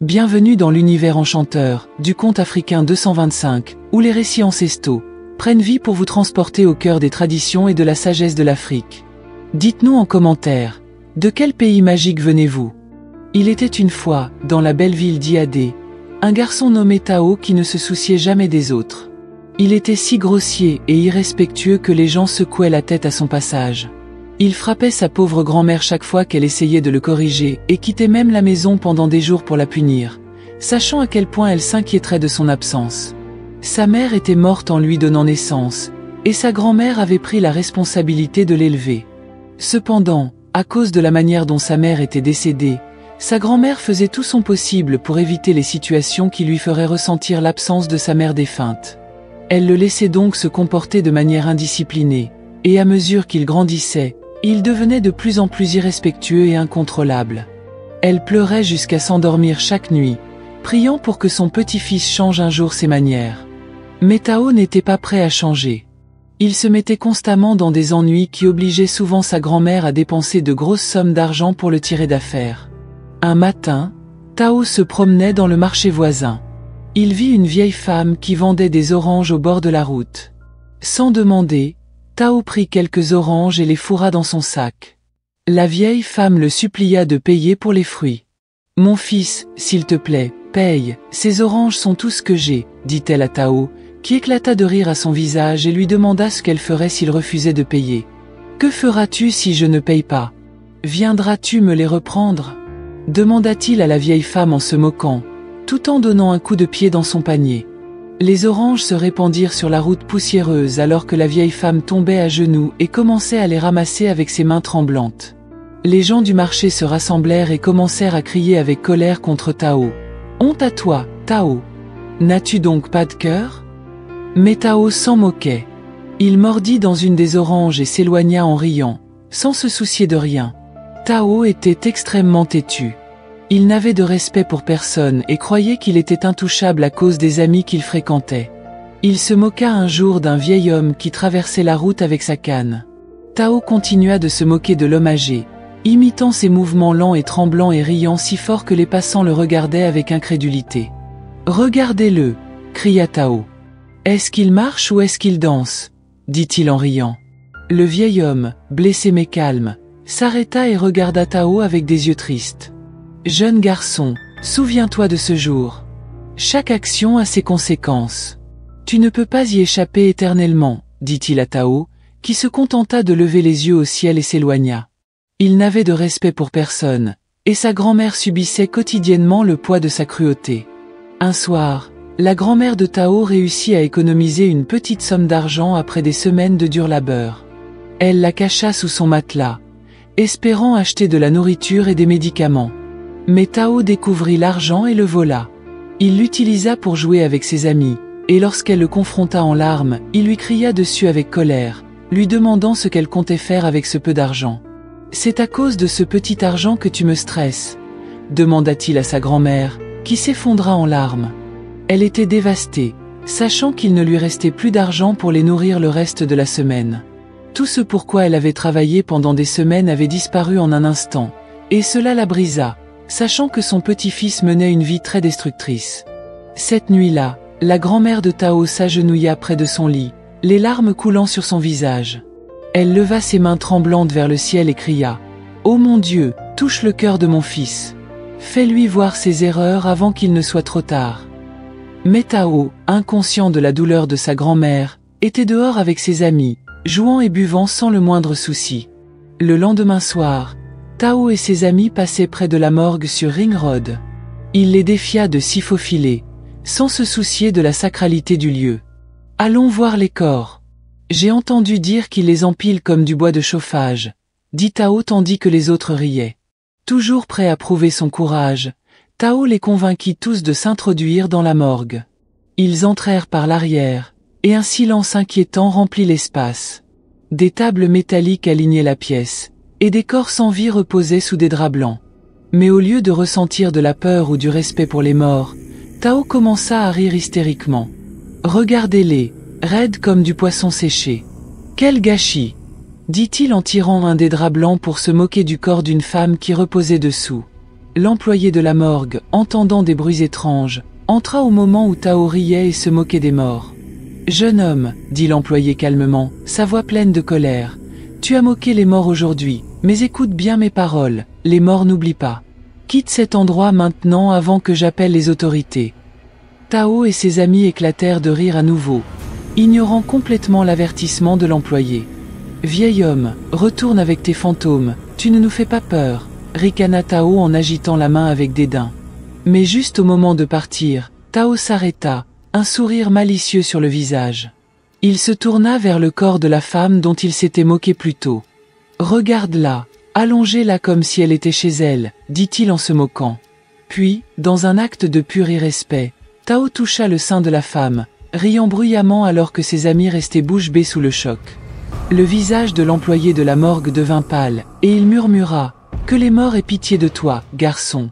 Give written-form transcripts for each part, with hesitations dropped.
Bienvenue dans l'univers enchanteur du conte africain 225, où les récits ancestraux prennent vie pour vous transporter au cœur des traditions et de la sagesse de l'Afrique. Dites-nous en commentaire, de quel pays magique venez-vous? Il était une fois, dans la belle ville d'Iadé, un garçon nommé Tao qui ne se souciait jamais des autres. Il était si grossier et irrespectueux que les gens secouaient la tête à son passage. Il frappait sa pauvre grand-mère chaque fois qu'elle essayait de le corriger et quittait même la maison pendant des jours pour la punir, sachant à quel point elle s'inquiéterait de son absence. Sa mère était morte en lui donnant naissance, et sa grand-mère avait pris la responsabilité de l'élever. Cependant, à cause de la manière dont sa mère était décédée, sa grand-mère faisait tout son possible pour éviter les situations qui lui feraient ressentir l'absence de sa mère défunte. Elle le laissait donc se comporter de manière indisciplinée, et à mesure qu'il grandissait, il devenait de plus en plus irrespectueux et incontrôlable. Elle pleurait jusqu'à s'endormir chaque nuit, priant pour que son petit-fils change un jour ses manières. Mais Tao n'était pas prêt à changer. Il se mettait constamment dans des ennuis qui obligeaient souvent sa grand-mère à dépenser de grosses sommes d'argent pour le tirer d'affaire. Un matin, Tao se promenait dans le marché voisin. Il vit une vieille femme qui vendait des oranges au bord de la route. Sans demander, Tao prit quelques oranges et les fourra dans son sac. La vieille femme le supplia de payer pour les fruits. « Mon fils, s'il te plaît, paye, ces oranges sont tout ce que j'ai, » dit-elle à Tao, qui éclata de rire à son visage et lui demanda ce qu'elle ferait s'il refusait de payer. « Que feras-tu si je ne paye pas? Viendras-tu me les reprendre ?» demanda-t-il à la vieille femme en se moquant, tout en donnant un coup de pied dans son panier. Les oranges se répandirent sur la route poussiéreuse alors que la vieille femme tombait à genoux et commençait à les ramasser avec ses mains tremblantes. Les gens du marché se rassemblèrent et commencèrent à crier avec colère contre Tao. « Honte à toi, Tao! N'as-tu donc pas de cœur ?» Mais Tao s'en moquait. Il mordit dans une des oranges et s'éloigna en riant, sans se soucier de rien. Tao était extrêmement têtu. Il n'avait de respect pour personne et croyait qu'il était intouchable à cause des amis qu'il fréquentait. Il se moqua un jour d'un vieil homme qui traversait la route avec sa canne. Tao continua de se moquer de l'homme âgé, imitant ses mouvements lents et tremblants et riant si fort que les passants le regardaient avec incrédulité. « Regardez-le » cria Tao. « Est-ce qu'il marche ou est-ce qu'il danse ?» dit-il en riant. Le vieil homme, blessé mais calme, s'arrêta et regarda Tao avec des yeux tristes. « Jeune garçon, souviens-toi de ce jour. Chaque action a ses conséquences. Tu ne peux pas y échapper éternellement, » dit-il à Tao, qui se contenta de lever les yeux au ciel et s'éloigna. Il n'avait de respect pour personne, et sa grand-mère subissait quotidiennement le poids de sa cruauté. Un soir, la grand-mère de Tao réussit à économiser une petite somme d'argent après des semaines de dur labeur. Elle la cacha sous son matelas, espérant acheter de la nourriture et des médicaments. Mais Tao découvrit l'argent et le vola. Il l'utilisa pour jouer avec ses amis, et lorsqu'elle le confronta en larmes, il lui cria dessus avec colère, lui demandant ce qu'elle comptait faire avec ce peu d'argent. « C'est à cause de ce petit argent que tu me stresses ?» demanda-t-il à sa grand-mère, qui s'effondra en larmes. Elle était dévastée, sachant qu'il ne lui restait plus d'argent pour les nourrir le reste de la semaine. Tout ce pourquoi elle avait travaillé pendant des semaines avait disparu en un instant, et cela la brisa, sachant que son petit-fils menait une vie très destructrice. Cette nuit-là, la grand-mère de Tao s'agenouilla près de son lit, les larmes coulant sur son visage. Elle leva ses mains tremblantes vers le ciel et cria « Ô mon Dieu, touche le cœur de mon fils. Fais-lui voir ses erreurs avant qu'il ne soit trop tard. » Mais Tao, inconscient de la douleur de sa grand-mère, était dehors avec ses amis, jouant et buvant sans le moindre souci. Le lendemain soir, Tao et ses amis passaient près de la morgue sur Ring Road. Il les défia de s'y faufiler, sans se soucier de la sacralité du lieu. « Allons voir les corps. J'ai entendu dire qu'ils les empilent comme du bois de chauffage, » dit Tao tandis que les autres riaient. Toujours prêt à prouver son courage, Tao les convainquit tous de s'introduire dans la morgue. Ils entrèrent par l'arrière, et un silence inquiétant remplit l'espace. Des tables métalliques alignaient la pièce, et des corps sans vie reposaient sous des draps blancs. Mais au lieu de ressentir de la peur ou du respect pour les morts, Tao commença à rire hystériquement. « Regardez-les, raides comme du poisson séché. Quel gâchis !» dit-il en tirant un des draps blancs pour se moquer du corps d'une femme qui reposait dessous. L'employé de la morgue, entendant des bruits étranges, entra au moment où Tao riait et se moquait des morts. « Jeune homme, dit l'employé calmement, sa voix pleine de colère, tu as moqué les morts aujourd'hui, mais écoute bien mes paroles, les morts n'oublient pas. Quitte cet endroit maintenant avant que j'appelle les autorités. » Tao et ses amis éclatèrent de rire à nouveau, ignorant complètement l'avertissement de l'employé. « Vieil homme, retourne avec tes fantômes, tu ne nous fais pas peur, » ricana Tao en agitant la main avec dédain. Mais juste au moment de partir, Tao s'arrêta, un sourire malicieux sur le visage. Il se tourna vers le corps de la femme dont il s'était moqué plus tôt. « Regarde-la, allongée là comme si elle était chez elle, » dit-il en se moquant. Puis, dans un acte de pur irrespect, Tao toucha le sein de la femme, riant bruyamment alors que ses amis restaient bouche bée sous le choc. Le visage de l'employé de la morgue devint pâle, et il murmura « Que les morts aient pitié de toi, garçon !»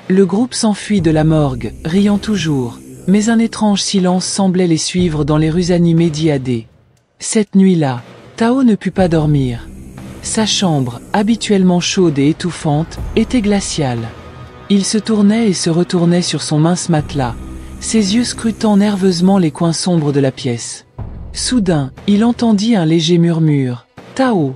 Le groupe s'enfuit de la morgue, riant toujours, mais un étrange silence semblait les suivre dans les rues animées d'Iadé. Cette nuit-là, Tao ne put pas dormir. Sa chambre, habituellement chaude et étouffante, était glaciale. Il se tournait et se retournait sur son mince matelas, ses yeux scrutant nerveusement les coins sombres de la pièce. Soudain, il entendit un léger murmure. « Tao !»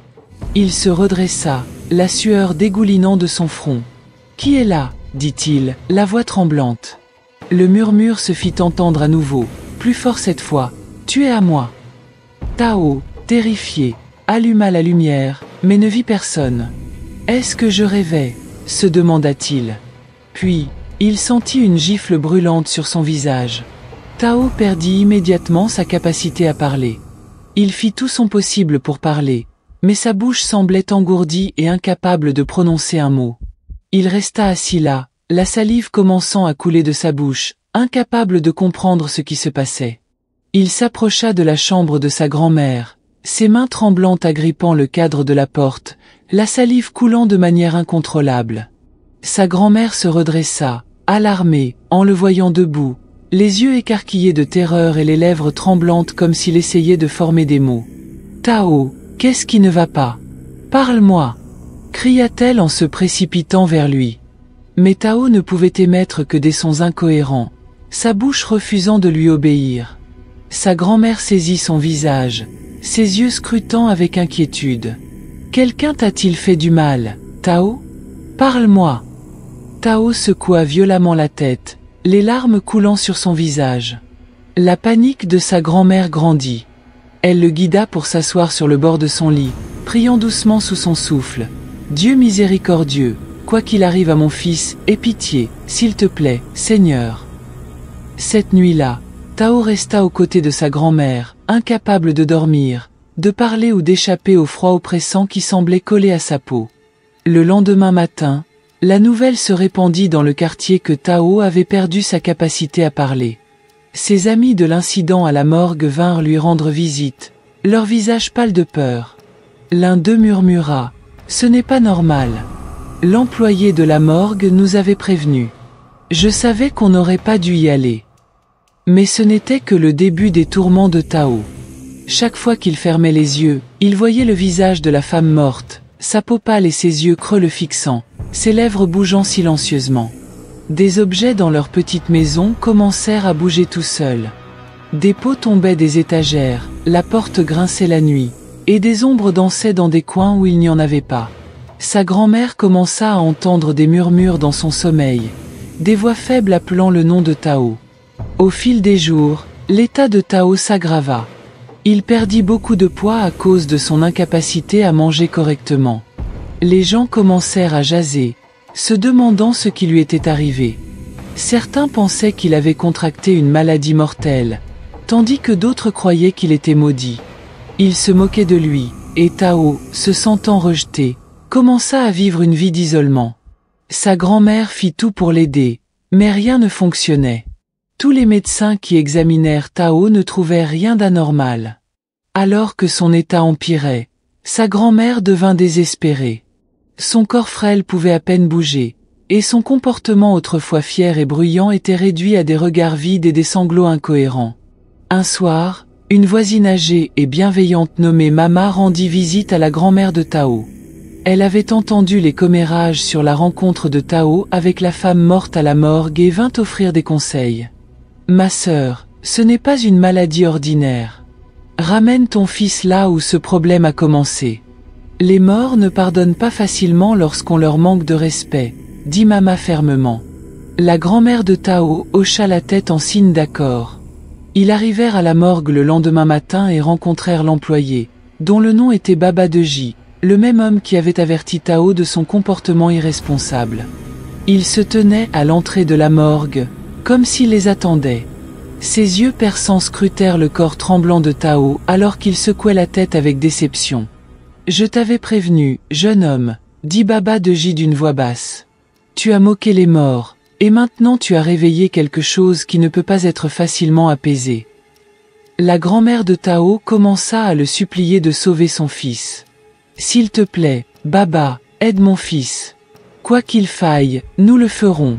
Il se redressa, la sueur dégoulinant de son front. « Qui est là ?» dit-il, la voix tremblante. Le murmure se fit entendre à nouveau, plus fort cette fois. « Tu es à moi !» Tao, terrifié, alluma la lumière, mais ne vit personne. « Est-ce que je rêvais ?» se demanda-t-il. Puis, il sentit une gifle brûlante sur son visage. Tao perdit immédiatement sa capacité à parler. Il fit tout son possible pour parler, mais sa bouche semblait engourdie et incapable de prononcer un mot. Il resta assis là, la salive commençant à couler de sa bouche, incapable de comprendre ce qui se passait. Il s'approcha de la chambre de sa grand-mère, ses mains tremblantes agrippant le cadre de la porte, la salive coulant de manière incontrôlable. Sa grand-mère se redressa, alarmée, en le voyant debout, les yeux écarquillés de terreur et les lèvres tremblantes comme s'il essayait de former des mots. « Tao, qu'est-ce qui ne va pas? Parle-moi !» cria-t-elle en se précipitant vers lui. Mais Tao ne pouvait émettre que des sons incohérents, sa bouche refusant de lui obéir. Sa grand-mère saisit son visage, ses yeux scrutant avec inquiétude. « Quelqu'un t'a-t-il fait du mal, Tao? Parle-moi !» Tao secoua violemment la tête, les larmes coulant sur son visage. La panique de sa grand-mère grandit. Elle le guida pour s'asseoir sur le bord de son lit, priant doucement sous son souffle. « Dieu miséricordieux, quoi qu'il arrive à mon fils, aie pitié, s'il te plaît, Seigneur. » Cette nuit-là, Tao resta aux côtés de sa grand-mère, incapable de dormir, de parler ou d'échapper au froid oppressant qui semblait coller à sa peau. Le lendemain matin, la nouvelle se répandit dans le quartier que Tao avait perdu sa capacité à parler. Ses amis de l'incident à la morgue vinrent lui rendre visite, leur visage pâle de peur. L'un d'eux murmura « Ce n'est pas normal. L'employé de la morgue nous avait prévenus. Je savais qu'on n'aurait pas dû y aller. » Mais ce n'était que le début des tourments de Tao. Chaque fois qu'il fermait les yeux, il voyait le visage de la femme morte, sa peau pâle et ses yeux creux le fixant, ses lèvres bougeant silencieusement. Des objets dans leur petite maison commencèrent à bouger tout seuls. Des pots tombaient des étagères, la porte grinçait la nuit, et des ombres dansaient dans des coins où il n'y en avait pas. Sa grand-mère commença à entendre des murmures dans son sommeil, des voix faibles appelant le nom de Tao. Au fil des jours, l'état de Tao s'aggrava. Il perdit beaucoup de poids à cause de son incapacité à manger correctement. Les gens commencèrent à jaser, se demandant ce qui lui était arrivé. Certains pensaient qu'il avait contracté une maladie mortelle, tandis que d'autres croyaient qu'il était maudit. Ils se moquaient de lui, et Tao, se sentant rejeté, commença à vivre une vie d'isolement. Sa grand-mère fit tout pour l'aider, mais rien ne fonctionnait. Tous les médecins qui examinèrent Tao ne trouvaient rien d'anormal. Alors que son état empirait, sa grand-mère devint désespérée. Son corps frêle pouvait à peine bouger, et son comportement autrefois fier et bruyant était réduit à des regards vides et des sanglots incohérents. Un soir, une voisine âgée et bienveillante nommée Mama rendit visite à la grand-mère de Tao. Elle avait entendu les commérages sur la rencontre de Tao avec la femme morte à la morgue et vint offrir des conseils. Ma sœur, ce n'est pas une maladie ordinaire. Ramène ton fils là où ce problème a commencé. Les morts ne pardonnent pas facilement lorsqu'on leur manque de respect, dit Mama fermement. La grand-mère de Tao hocha la tête en signe d'accord. Ils arrivèrent à la morgue le lendemain matin et rencontrèrent l'employé, dont le nom était Baba Deji, le même homme qui avait averti Tao de son comportement irresponsable. Il se tenait à l'entrée de la morgue, comme s'il les attendait. Ses yeux perçants scrutèrent le corps tremblant de Tao alors qu'il secouait la tête avec déception. « Je t'avais prévenu, jeune homme, dit Baba Deji d'une voix basse. Tu as moqué les morts, et maintenant tu as réveillé quelque chose qui ne peut pas être facilement apaisé. » La grand-mère de Tao commença à le supplier de sauver son fils. « S'il te plaît, Baba, aide mon fils. Quoi qu'il faille, nous le ferons.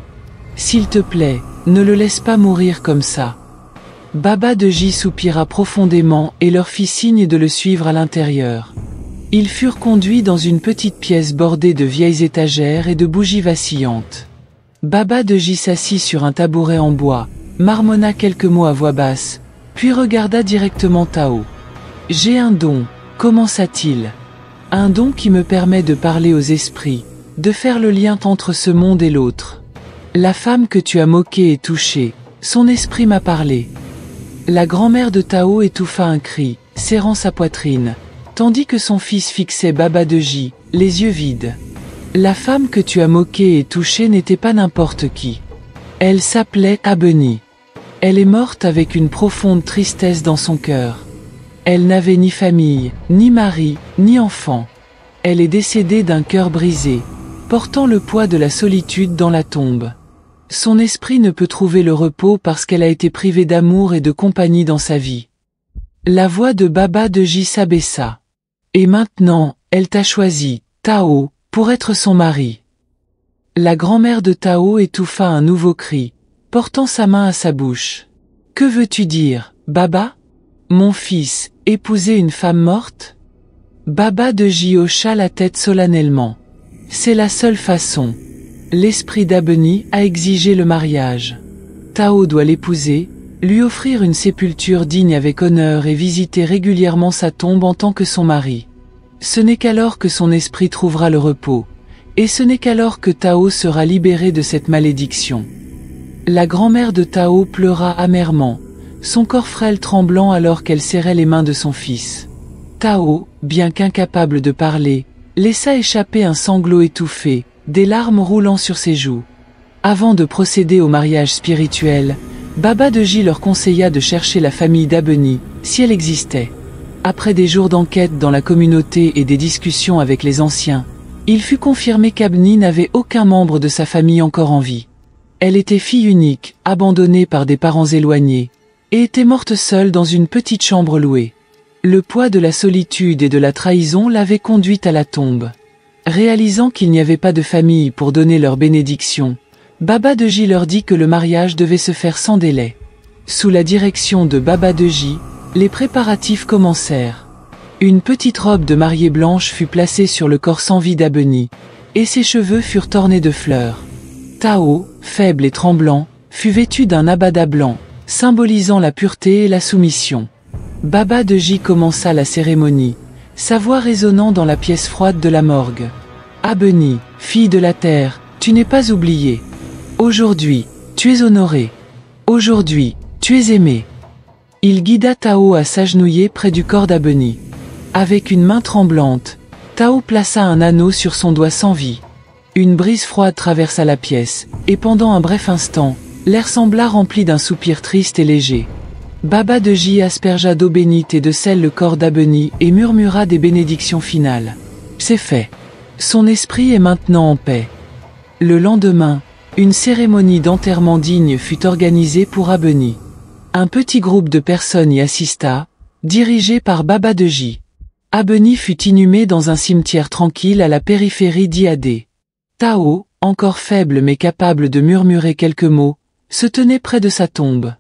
S'il te plaît, ne le laisse pas mourir comme ça. » Baba Deji soupira profondément et leur fit signe de le suivre à l'intérieur. Ils furent conduits dans une petite pièce bordée de vieilles étagères et de bougies vacillantes. Baba Deji s'assit sur un tabouret en bois, marmonna quelques mots à voix basse, puis regarda directement Tao. « J'ai un don, commença-t-il. Un don qui me permet de parler aux esprits, de faire le lien entre ce monde et l'autre. La femme que tu as moquée et touchée, son esprit m'a parlé. » La grand-mère de Tao étouffa un cri, serrant sa poitrine, tandis que son fils fixait Baba Deji, les yeux vides. La femme que tu as moquée et touchée n'était pas n'importe qui. Elle s'appelait Abeni. Elle est morte avec une profonde tristesse dans son cœur. Elle n'avait ni famille, ni mari, ni enfant. Elle est décédée d'un cœur brisé, portant le poids de la solitude dans la tombe. Son esprit ne peut trouver le repos parce qu'elle a été privée d'amour et de compagnie dans sa vie. La voix de Baba Deji s'abaissa. Et maintenant, elle t'a choisi, Tao, pour être son mari. La grand-mère de Tao étouffa un nouveau cri, portant sa main à sa bouche. Que veux-tu dire, Baba? Mon fils, épouser une femme morte? Baba Deji hocha la tête solennellement. C'est la seule façon. L'esprit d'Abeni a exigé le mariage. Tao doit l'épouser, lui offrir une sépulture digne avec honneur et visiter régulièrement sa tombe en tant que son mari. Ce n'est qu'alors que son esprit trouvera le repos, et ce n'est qu'alors que Tao sera libéré de cette malédiction. La grand-mère de Tao pleura amèrement, son corps frêle tremblant alors qu'elle serrait les mains de son fils. Tao, bien qu'incapable de parler, laissa échapper un sanglot étouffé, des larmes roulant sur ses joues. Avant de procéder au mariage spirituel, Baba Deji leur conseilla de chercher la famille d'Abeni, si elle existait. Après des jours d'enquête dans la communauté et des discussions avec les anciens, il fut confirmé qu'Abeni n'avait aucun membre de sa famille encore en vie. Elle était fille unique, abandonnée par des parents éloignés, et était morte seule dans une petite chambre louée. Le poids de la solitude et de la trahison l'avait conduite à la tombe. Réalisant qu'il n'y avait pas de famille pour donner leur bénédiction, Baba Deji leur dit que le mariage devait se faire sans délai. Sous la direction de Baba Deji, les préparatifs commencèrent. Une petite robe de mariée blanche fut placée sur le corps sans vie d'Abeni, et ses cheveux furent ornés de fleurs. Tao, faible et tremblant, fut vêtu d'un abada blanc, symbolisant la pureté et la soumission. Baba Deji commença la cérémonie, sa voix résonnant dans la pièce froide de la morgue. « Abeni, fille de la terre, tu n'es pas oubliée. Aujourd'hui, tu es honorée. Aujourd'hui, tu es aimée. » Il guida Tao à s'agenouiller près du corps d'Abeni. Avec une main tremblante, Tao plaça un anneau sur son doigt sans vie. Une brise froide traversa la pièce, et pendant un bref instant, l'air sembla rempli d'un soupir triste et léger. Baba Deji aspergea d'eau bénite et de sel le corps d'Abeni et murmura des bénédictions finales. C'est fait. Son esprit est maintenant en paix. Le lendemain, une cérémonie d'enterrement digne fut organisée pour Abeni. Un petit groupe de personnes y assista, dirigé par Baba Deji. Abeni fut inhumé dans un cimetière tranquille à la périphérie d'Iadé. Tao, encore faible mais capable de murmurer quelques mots, se tenait près de sa tombe.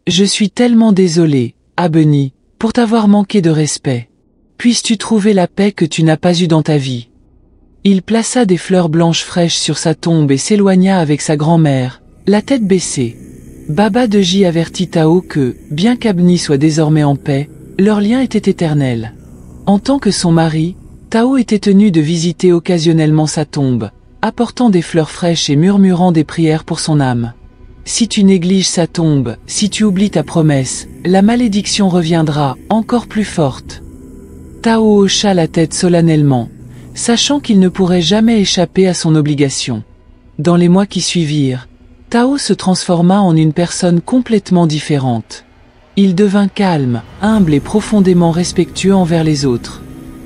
« Je suis tellement désolé, Abeni, pour t'avoir manqué de respect. Puisses-tu trouver la paix que tu n'as pas eue dans ta vie. » Il plaça des fleurs blanches fraîches sur sa tombe et s'éloigna avec sa grand-mère, la tête baissée. Baba Deji avertit Tao que, bien qu'Abni soit désormais en paix, leur lien était éternel. En tant que son mari, Tao était tenu de visiter occasionnellement sa tombe, apportant des fleurs fraîches et murmurant des prières pour son âme. Si tu négliges sa tombe, si tu oublies ta promesse, la malédiction reviendra, encore plus forte. Tao hocha la tête solennellement, sachant qu'il ne pourrait jamais échapper à son obligation. Dans les mois qui suivirent, Tao se transforma en une personne complètement différente. Il devint calme, humble et profondément respectueux envers les autres.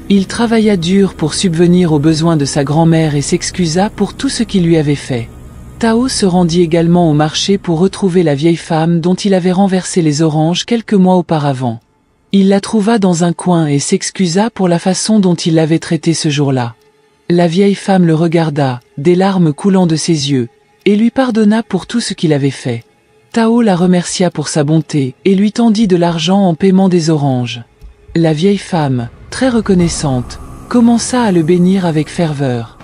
Il travailla dur pour subvenir aux besoins de sa grand-mère et s'excusa pour tout ce qu'il lui avait fait. Tao se rendit également au marché pour retrouver la vieille femme dont il avait renversé les oranges quelques mois auparavant. Il la trouva dans un coin et s'excusa pour la façon dont il l'avait traitée ce jour-là. La vieille femme le regarda, des larmes coulant de ses yeux, et lui pardonna pour tout ce qu'il avait fait. Tao la remercia pour sa bonté et lui tendit de l'argent en paiement des oranges. La vieille femme, très reconnaissante, commença à le bénir avec ferveur.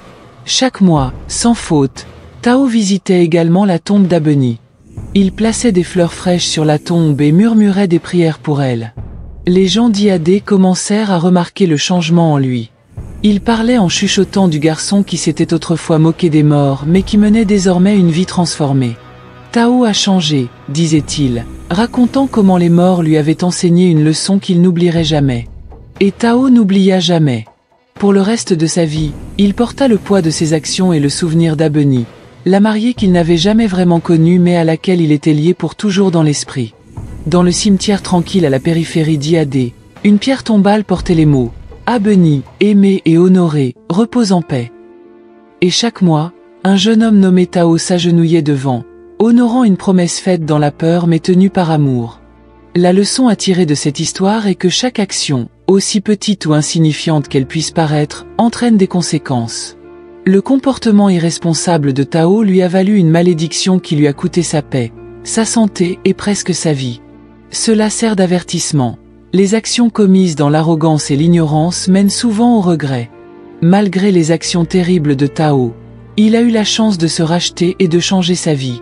Chaque mois, sans faute, Tao visitait également la tombe d'Abeni. Il plaçait des fleurs fraîches sur la tombe et murmurait des prières pour elle. Les gens d'Iadé commencèrent à remarquer le changement en lui. Il parlait en chuchotant du garçon qui s'était autrefois moqué des morts mais qui menait désormais une vie transformée. Tao a changé, disait-il, racontant comment les morts lui avaient enseigné une leçon qu'il n'oublierait jamais. Et Tao n'oublia jamais. Pour le reste de sa vie, il porta le poids de ses actions et le souvenir d'Abeni, la mariée qu'il n'avait jamais vraiment connue mais à laquelle il était lié pour toujours dans l'esprit. Dans le cimetière tranquille à la périphérie d'Iadé, une pierre tombale portait les mots « Abeni, aimé et honoré, repose en paix ». Et chaque mois, un jeune homme nommé Tao s'agenouillait devant, honorant une promesse faite dans la peur mais tenue par amour. La leçon à tirer de cette histoire est que chaque action, aussi petite ou insignifiante qu'elle puisse paraître, entraîne des conséquences. Le comportement irresponsable de Tao lui a valu une malédiction qui lui a coûté sa paix, sa santé et presque sa vie. Cela sert d'avertissement. Les actions commises dans l'arrogance et l'ignorance mènent souvent au regret. Malgré les actions terribles de Tao, il a eu la chance de se racheter et de changer sa vie.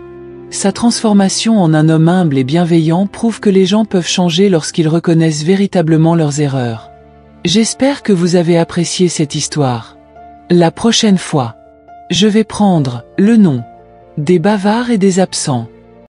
Sa transformation en un homme humble et bienveillant prouve que les gens peuvent changer lorsqu'ils reconnaissent véritablement leurs erreurs. J'espère que vous avez apprécié cette histoire. La prochaine fois, je vais prendre le nom des bavards et des absents.